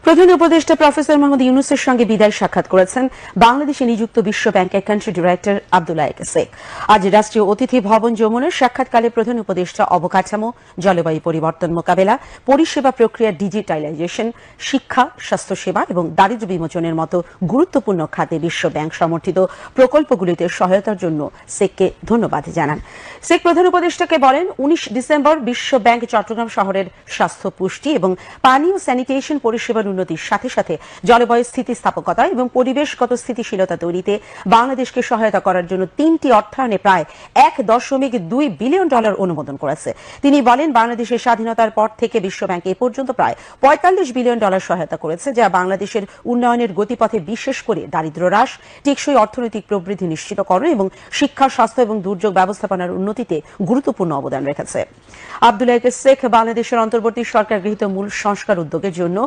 প্রধান উপদেষ্টা প্রফেসর মোহাম্মদ ইউনূসের সঙ্গে বিদায় সাক্ষাৎ করেছেন বাংলাদেশে নিযুক্ত বিশ্ব ব্যাংকের কান্ট্রি ডিরেক্টর আব্দুল্লাহ শেখ। আজ রাষ্ট্রীয় অতিথি ভবন যমুনার সাক্ষাৎকালে প্রধান উপদেষ্টা অবকাঠামো, জলবায়ু পরিবর্তন মোকাবেলা, পরিষেবা প্রক্রিয়া ডিজিটালাইজেশন, শিক্ষা, স্বাস্থ্যসেবা এবং দারিদ্র্য বিমোচনের মতো গুরুত্বপূর্ণ খাতে বিশ্ব ব্যাংক সমর্থিত প্রকল্পগুলিতে সহায়তার জন্য শেখকে ধন্যবাদ জানান। শেখ প্রধান উপদেষ্টাকে বলেন, 19 ডিসেম্বর বিশ্ব ব্যাংক চট্টগ্রাম শহরের স্বাস্থ্য, পুষ্টি এবং পানি ও স্যানিটেশন পরিষেবার উন্নতির সাথে সাথে জলবায়ু স্থিতিস্থাপকতা এবং পরিবেশগত স্থিতিশীলতা তৈরিতে বাংলাদেশকে সহায়তা করার জন্য 3টি অর্থায়নে প্রায় $1.2 বিলিয়ন অনুমোদন করেছে। তিনি বলেন, বাংলাদেশের স্বাধীনতার পর থেকে বিশ্ব ব্যাংক এ পর্যন্ত প্রায় $45 বিলিয়ন সহায়তা করেছে, যা বাংলাদেশের উন্নয়নের গতিপথে বিশেষ করে দারিদ্র্য হ্রাস, টেকসই অর্থনৈতিক প্রবৃদ্ধি নিশ্চিতকরণ এবং শিক্ষা, স্বাস্থ্য এবং দুর্যোগ ব্যবস্থাপনার উন্নতিতে গুরুত্বপূর্ণ অবদান রেখেছে। আব্দুল্লাহ শেখ বাংলাদেশের অন্তর্বর্তী সরকার গৃহীত মূল সংস্কার উদ্যোগের জন্য